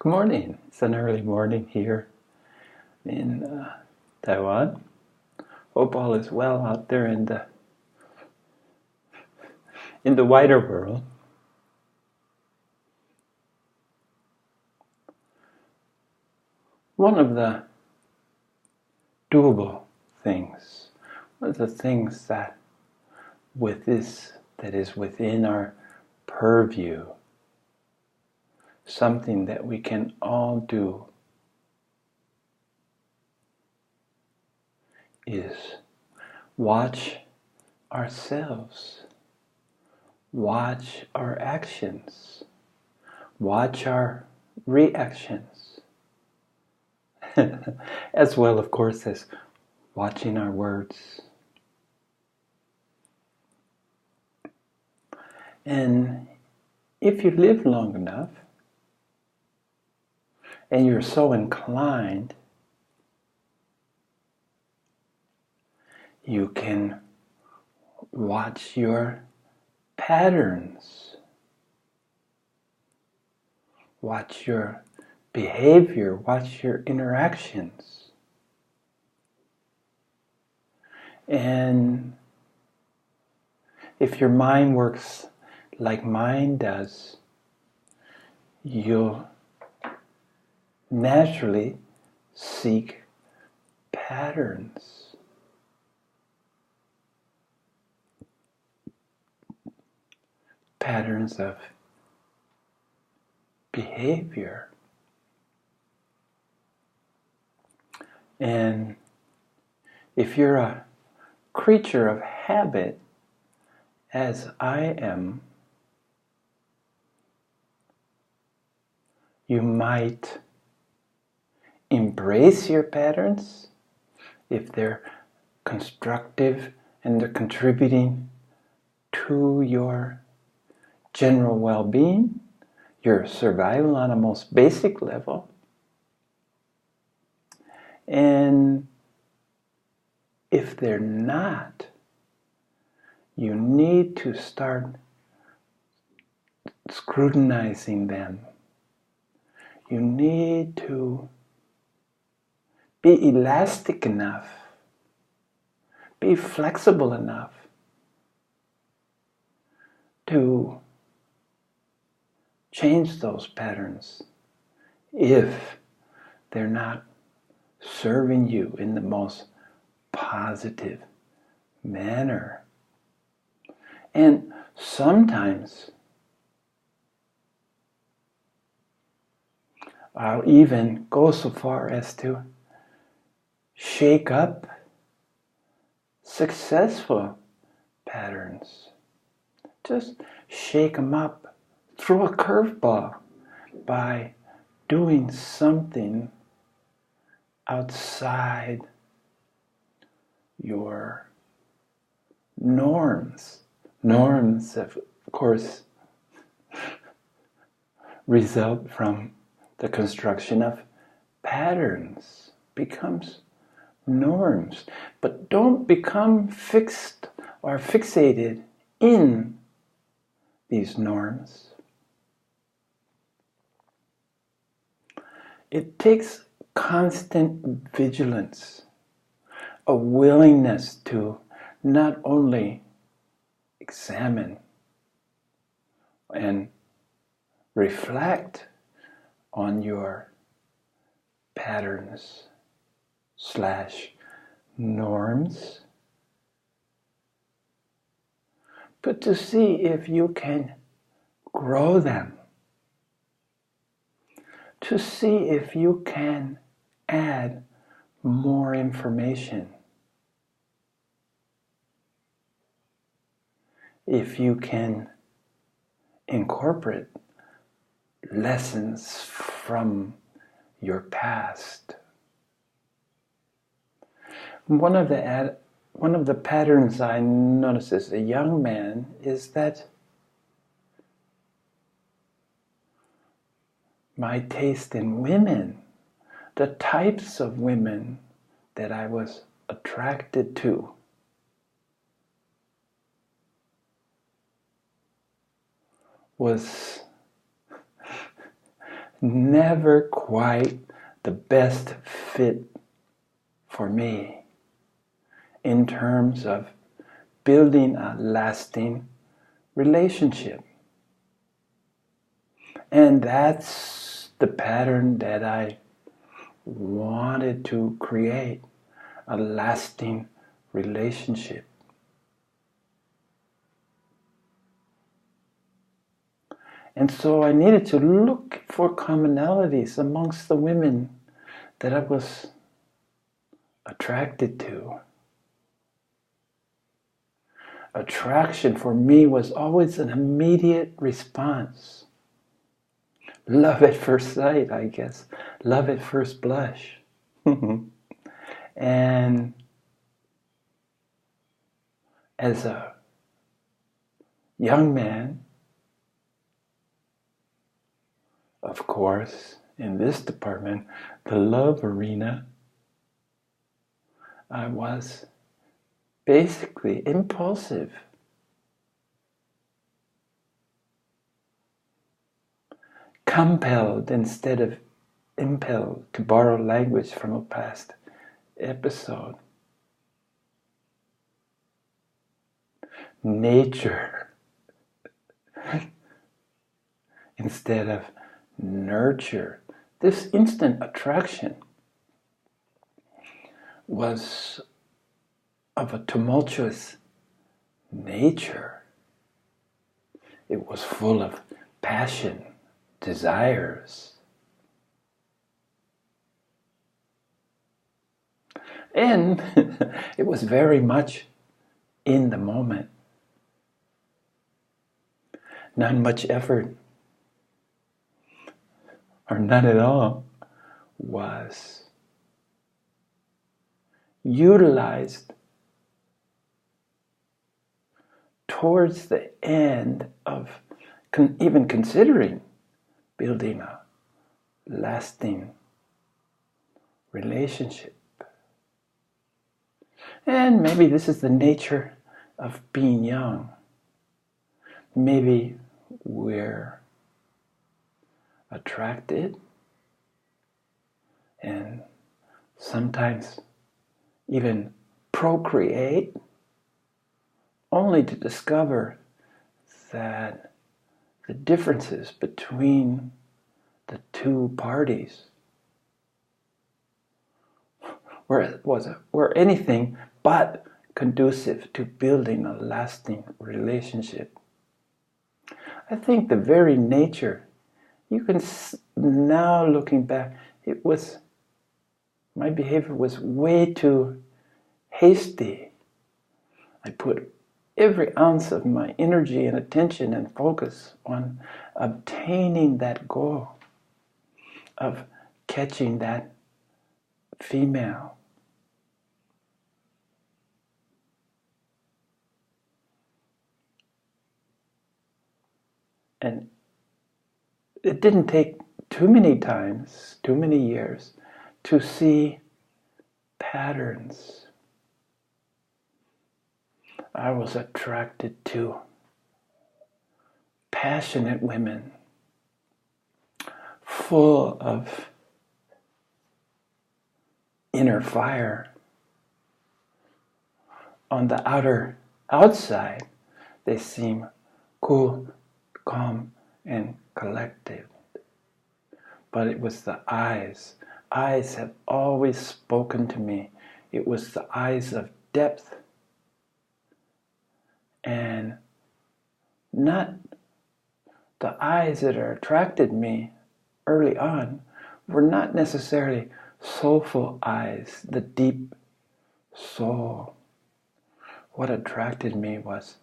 Good morning. It's an early morning here in Taiwan. Hope all is well out there in the wider world. One of the doable things, one of the things that is within our purview, something that we can all do, is watch ourselves, watch our actions, watch our reactions, as well, of course, as watching our words. And if you live long enough, and you're so inclined, you can watch your patterns, watch your behavior, watch your interactions. And if your mind works like mine does, you'll naturally seek patterns. Patterns of behavior. And if you're a creature of habit, as I am, you might embrace your patterns if they're constructive and they're contributing to your general well-being, your survival on a most basic level. And if they're not, you need to start scrutinizing them. You need to be elastic enough, be flexible enough to change those patterns if they're not serving you in the most positive manner. And sometimes I'll even go so far as to shake up successful patterns. Just shake them up, throw a curveball by doing something outside your norms. Norms, of course, result from the construction of patterns, becomes norms. But don't become fixed or fixated in these norms. It takes constant vigilance, a willingness to not only examine and reflect on your patterns / norms, but to see if you can grow them, to see if you can add more information, if you can incorporate lessons from your past. One of the patterns I noticed as a young man is that my taste in women, the types of women that I was attracted to, was never quite the best fit for me in terms of building a lasting relationship. And that's the pattern that I wanted to create, a lasting relationship. And so I needed to look for commonalities amongst the women that I was attracted to. Attraction for me was always an immediate response. Love at first sight, I guess. Love at first blush. And as a young man, of course, in this department, the love arena, I was basically impulsive. Compelled instead of impelled, to borrow language from a past episode. Nature instead of nurture. This instant attraction was of a tumultuous nature. It was full of passion, desires. And it was very much in the moment. Not much effort, or none at all, was utilized towards the end of even considering building a lasting relationship. And maybe this is the nature of being young. Maybe we're attracted and sometimes even procreate, only to discover that the differences between the two parties were anything but conducive to building a lasting relationship. I think the very nature, you can now looking back, my behavior was way too hasty. I put every ounce of my energy and attention and focus on obtaining that goal of catching that female. And it didn't take too many times, too many years, to see patterns. I was attracted to passionate women, full of inner fire. On the outside, they seem cool, calm, and collected. But it was the eyes. Eyes have always spoken to me. It was the eyes of depth. And not the eyes that attracted me early on were not necessarily soulful eyes, the deep soul. What attracted me was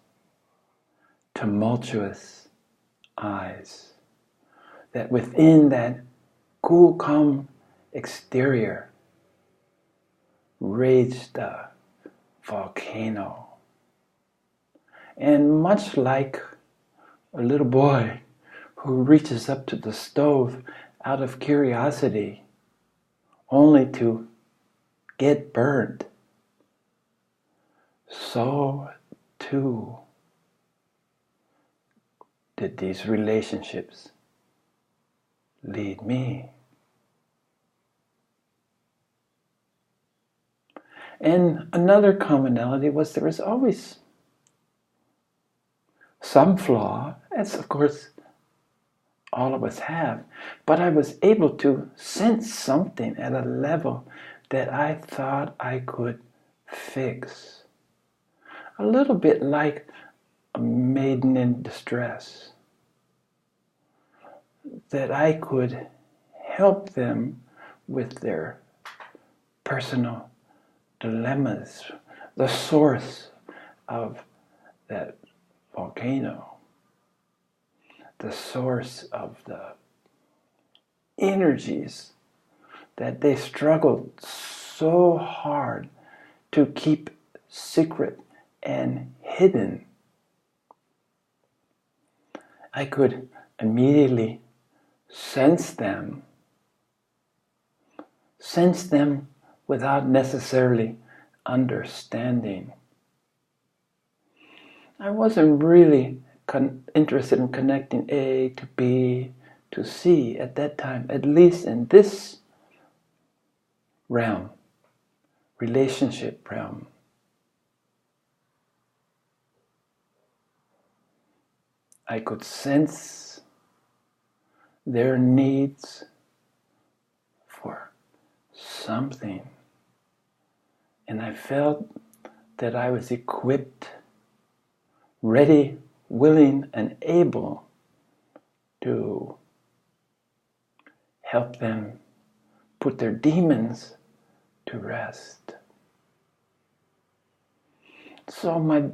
tumultuous eyes. That within that cool, calm exterior raged a volcano. And much like a little boy who reaches up to the stove out of curiosity only to get burned, so too did these relationships lead me. And another commonality was there was always some flaw, as of course all of us have, but I was able to sense something at a level that I thought I could fix. A little bit like a maiden in distress, that I could help them with their personal dilemmas, the source of that volcano, the source of the energies that they struggled so hard to keep secret and hidden. I could immediately sense them without necessarily understanding. I wasn't really interested in connecting A to B to C at that time, at least in this realm, relationship realm. I could sense their needs for something, and I felt that I was equipped, ready, willing, and able to help them put their demons to rest. So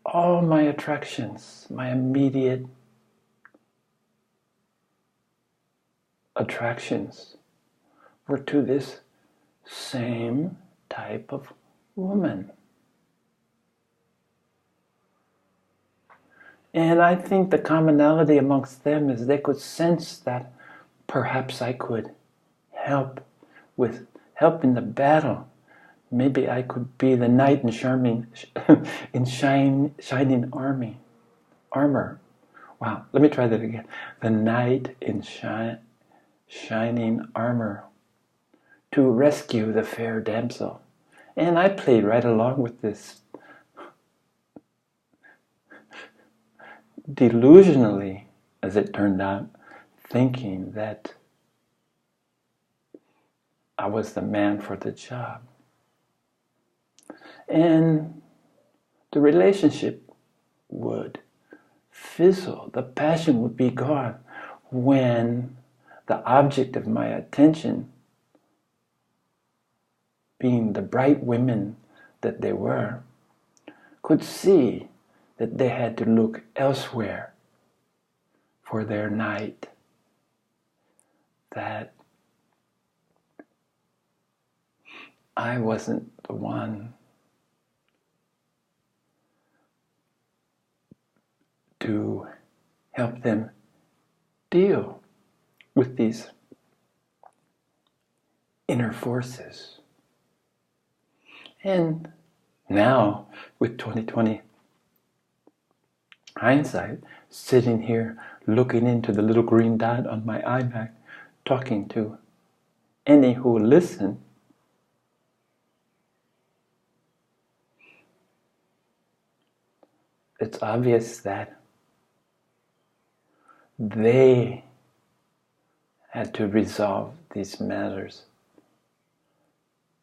all my attractions, my immediate attractions, were to this same type of woman. And I think the commonality amongst them is they could sense that perhaps I could help in the battle. Maybe I could be the knight in shining armor. Wow, let me try that again. The knight in shining armor to rescue the fair damsel. And I played right along with this, delusionally, as it turned out, thinking that I was the man for the job. And the relationship would fizzle, the passion would be gone when the object of my attention, being the bright women that they were, could see that they had to look elsewhere for their knight, that I wasn't the one to help them deal with these inner forces. And now, with 2020 hindsight, sitting here looking into the little green dot on my iMac, talking to any who will listen, it's obvious that they had to resolve these matters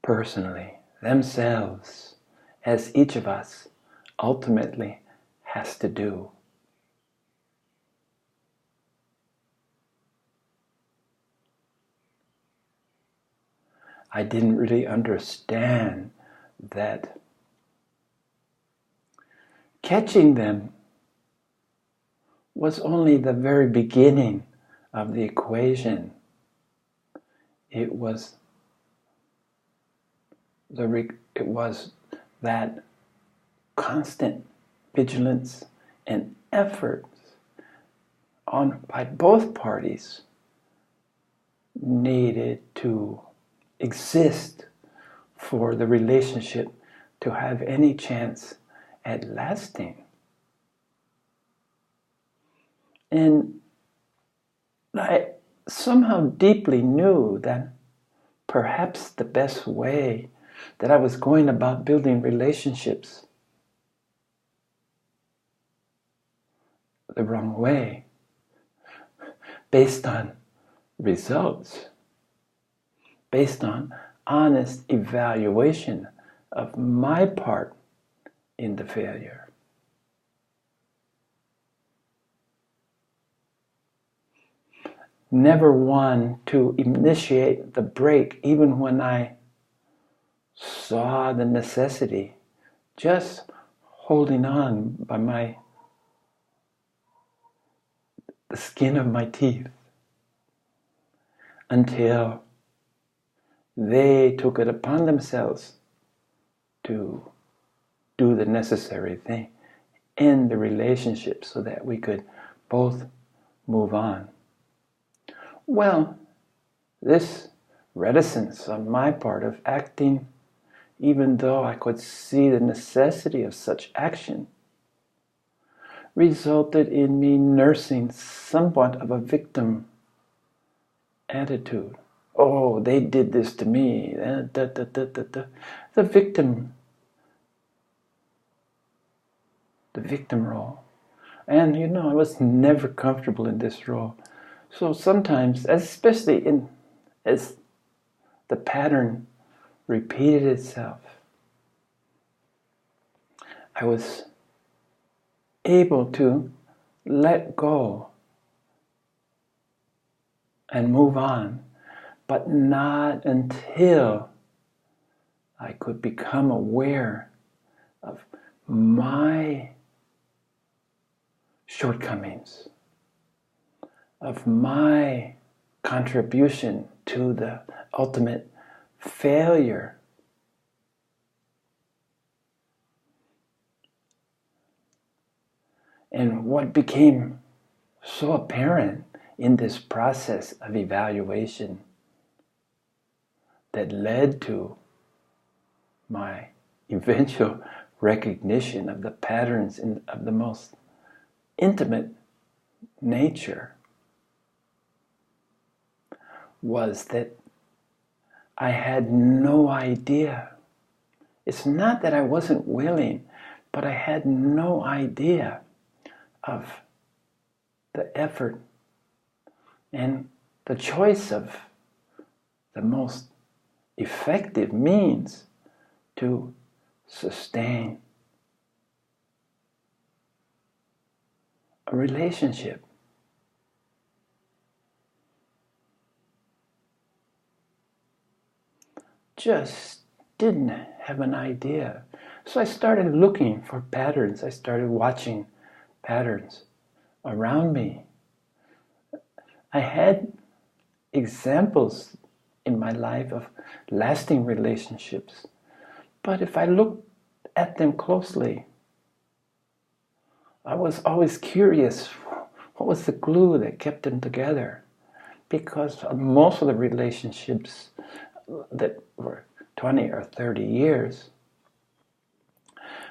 personally, themselves, as each of us ultimately has to do. I didn't really understand that catching them was only the very beginning of the equation. It was that constant vigilance and effort by both parties needed to exist for the relationship to have any chance at lasting. And somehow deeply knew that perhaps the best way that I was going about building relationships the wrong way, based on results, based on honest evaluation of my part in the failure. Never one to initiate the break, even when I saw the necessity, just holding on by the skin of my teeth until they took it upon themselves to do the necessary thing in the relationship so that we could both move on. Well, this reticence on my part of acting, even though I could see the necessity of such action, resulted in me nursing somewhat of a victim attitude. Oh, they did this to me. The victim role. And I was never comfortable in this role. So sometimes, especially as the pattern repeated itself, I was able to let go and move on, but not until I could become aware of my shortcomings, of my contribution to the ultimate failure. And what became so apparent in this process of evaluation that led to my eventual recognition of the patterns of the most intimate nature was that I had no idea. It's not that I wasn't willing, but I had no idea of the effort and the choice of the most effective means to sustain a relationship. Just didn't have an idea. So I started looking for patterns. I started watching patterns around me. I had examples in my life of lasting relationships, but if I looked at them closely, I was always curious, what was the glue that kept them together? Because most of the relationships that were 20 or 30 years,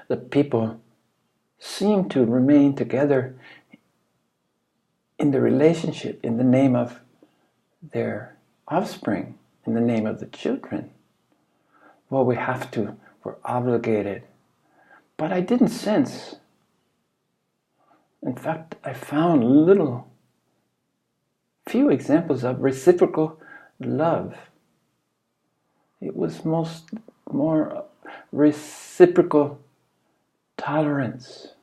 the people seemed to remain together in the relationship in the name of their offspring, in the name of the children. Well, we're obligated. But I didn't sense. In fact, I found few examples of reciprocal love. It was more reciprocal tolerance.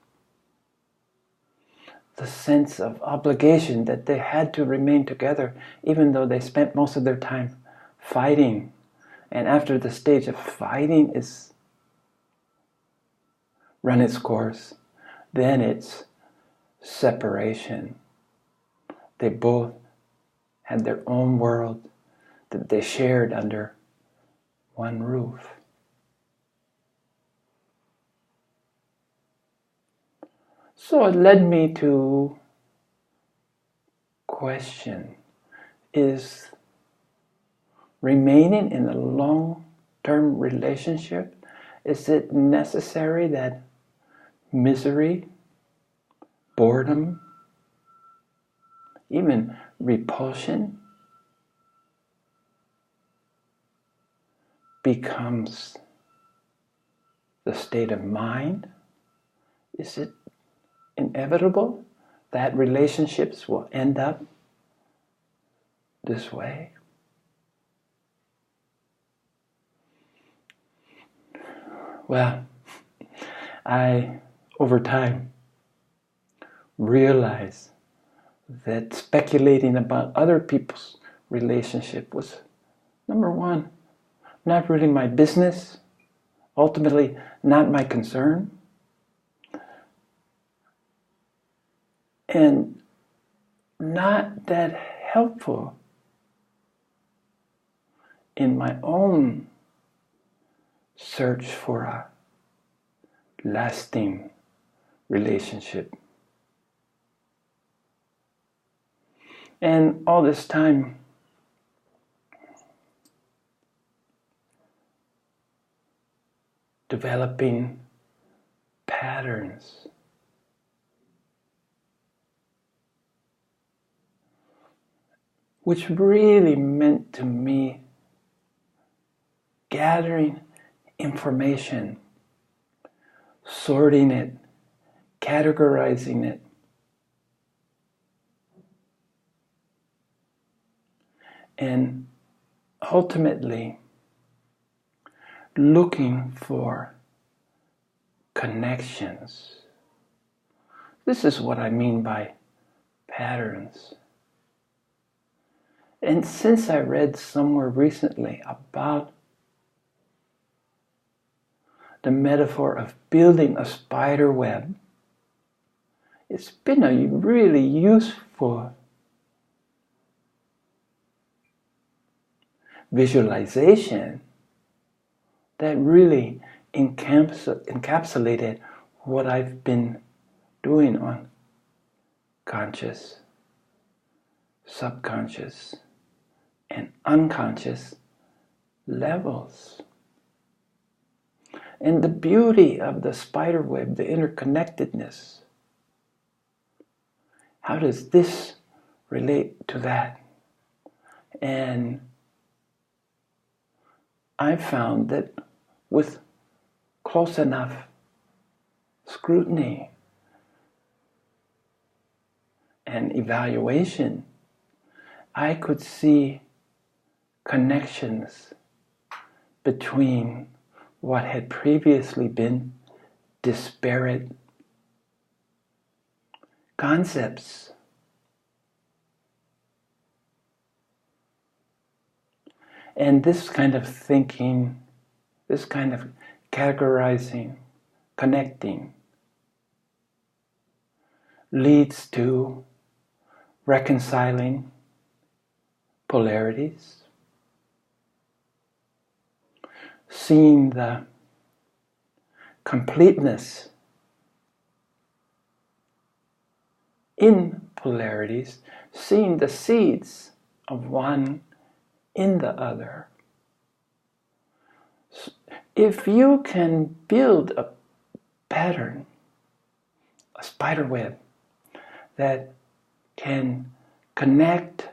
The sense of obligation that they had to remain together, even though they spent most of their time fighting. And after the stage of fighting is run its course, then it's separation. They both had their own world that they shared under one roof. So it led me to question, is remaining in a long-term relationship, is it necessary that misery, boredom, even repulsion becomes the state of mind? Is it inevitable that relationships will end up this way? Well, I, over time, realized that speculating about other people's relationship was, number one, not really my business, ultimately not my concern, and not that helpful in my own search for a lasting relationship. And all this time, developing patterns which really meant to me gathering information, sorting it, categorizing it, and ultimately looking for connections. This is what I mean by patterns. And since I read somewhere recently about the metaphor of building a spider web, it's been a really useful visualization that really encapsulated what I've been doing on conscious, subconscious, and unconscious levels. And the beauty of the spider web, the interconnectedness. How does this relate to that? And I found that with close enough scrutiny and evaluation, I could see connections between what had previously been disparate concepts. And this kind of thinking, this kind of categorizing, connecting, leads to reconciling polarities, seeing the completeness in polarities, seeing the seeds of one in the other. If you can build a pattern, a spider web, that can connect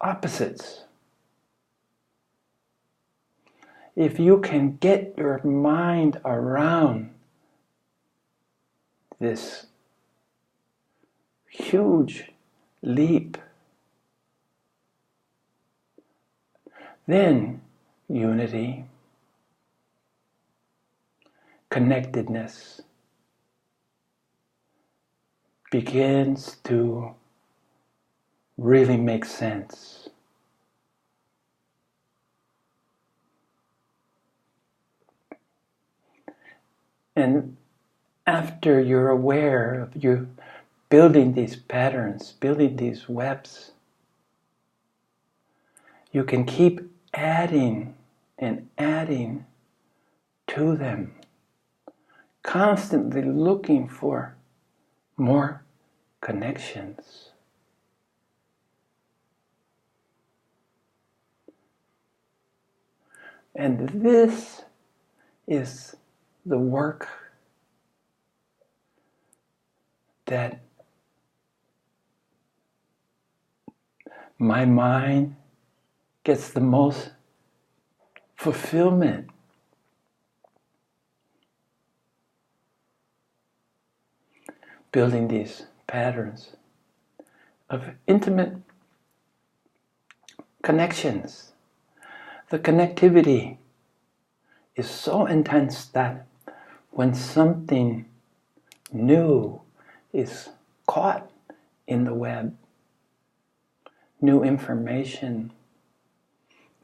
opposites, if you can get your mind around this huge leap, then unity, connectedness begins to really make sense. And after you're aware of you building these patterns, building these webs, you can keep adding and adding to them, constantly looking for more connections. And this is the work that my mind gets the most fulfillment. Building these patterns of intimate connections. The connectivity is so intense that when something new is caught in the web, new information,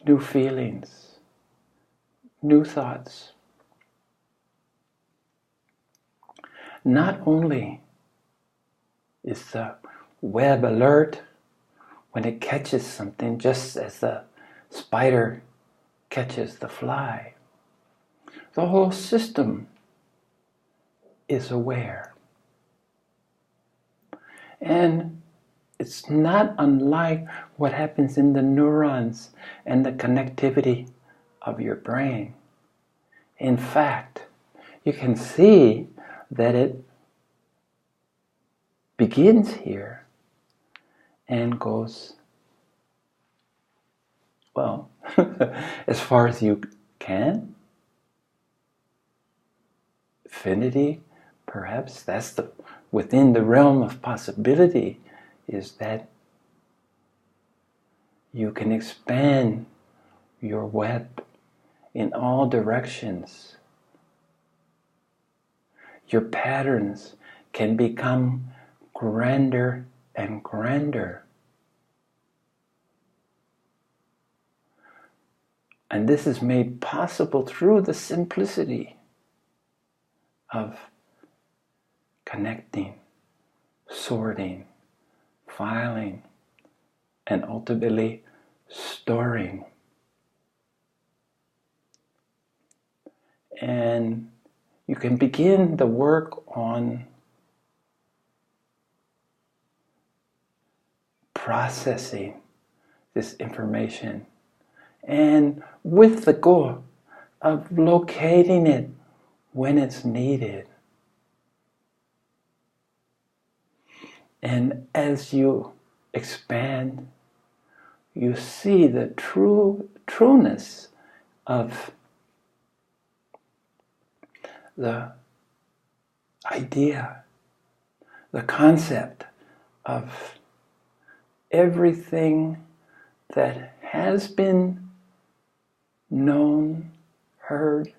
new feelings, new thoughts, not only is the web alert when it catches something, just as the spider catches the fly. The whole system is aware. And it's not unlike what happens in the neurons and the connectivity of your brain. In fact, you can see that it begins here and goes, well, as far as you can. Infinity, perhaps that's within the realm of possibility, is that you can expand your web in all directions. Your patterns can become grander and grander. And this is made possible through the simplicity of connecting, sorting, filing, and ultimately storing. And you can begin the work on processing this information, and with the goal of locating it when it's needed. And as you expand, you see the trueness of the idea, the concept of everything that has been known, heard,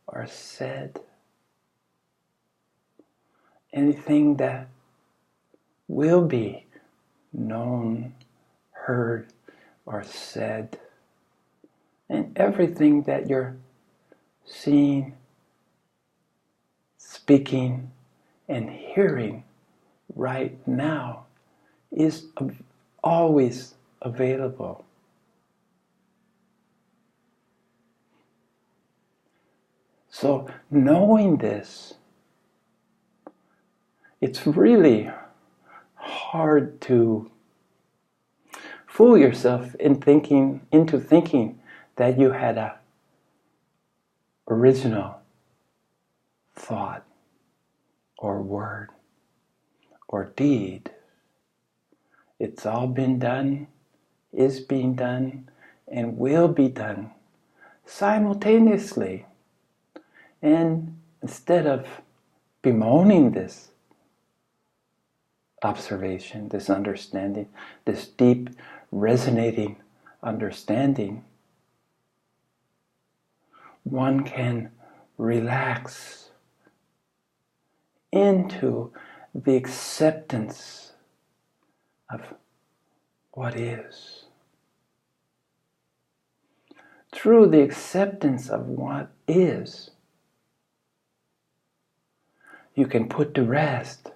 or said, anything that will be known, heard, or said, and everything that you're seeing, speaking, and hearing right now is always available. So knowing this, it's really hard to fool yourself into thinking that you had a original thought or word or deed. It's all been done, is being done, and will be done simultaneously. And instead of bemoaning this observation, this understanding, this deep resonating understanding, one can relax into the acceptance of what is. Through the acceptance of what is, you can put to rest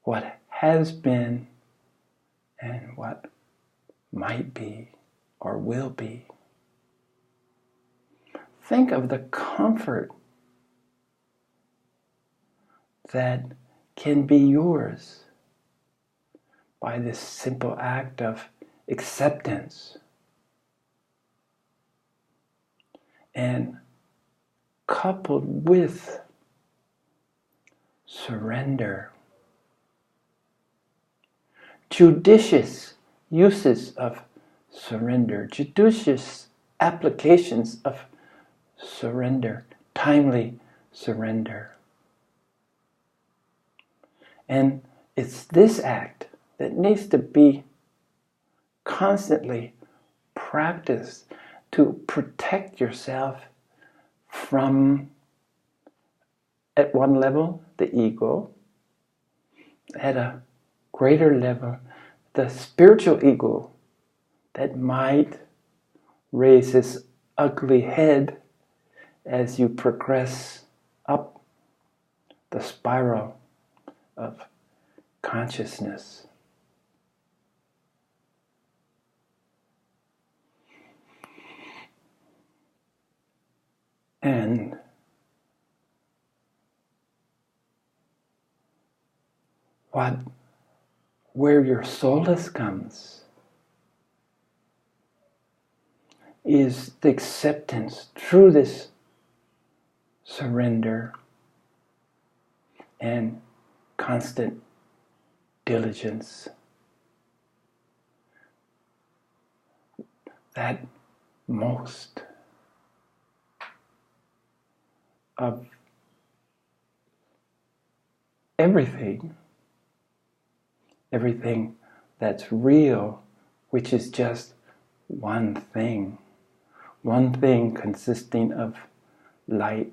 what has been and what might be or will be. Think of the comfort that can be yours by this simple act of acceptance. And coupled with surrender, judicious uses of surrender, judicious applications of surrender, timely surrender. And it's this act that needs to be constantly practiced to protect yourself from, at one level, the ego, at a greater level, the spiritual ego that might raise its ugly head as you progress up the spiral of consciousness. And where your solace comes is the acceptance through this surrender and constant diligence that most of everything that's real, which is just one thing consisting of light,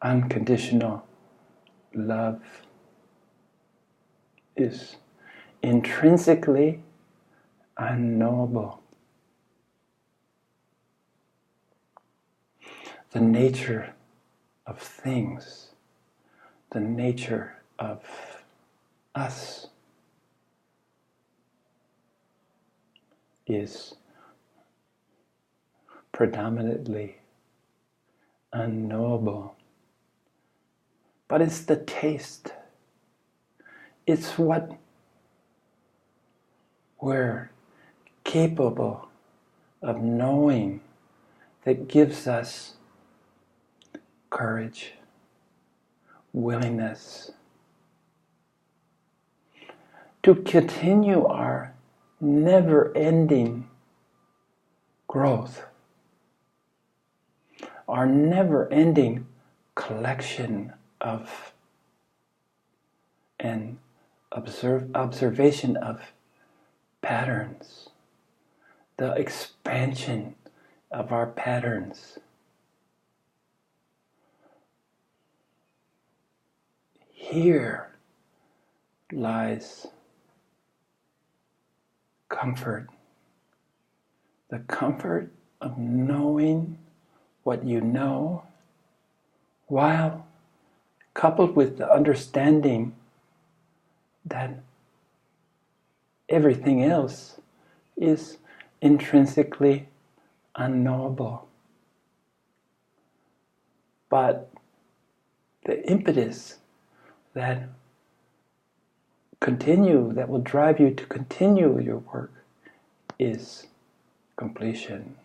unconditional love, is intrinsically unknowable. The nature of things, the nature of us is predominantly unknowable. But it's the taste. It's what we're capable of knowing that gives us courage, willingness to continue our never-ending growth, our never-ending collection of and observation of patterns, the expansion of our patterns. Here lies comfort, the comfort of knowing what you know, while coupled with the understanding that everything else is intrinsically unknowable. But the impetus that will drive you to continue your work is completion.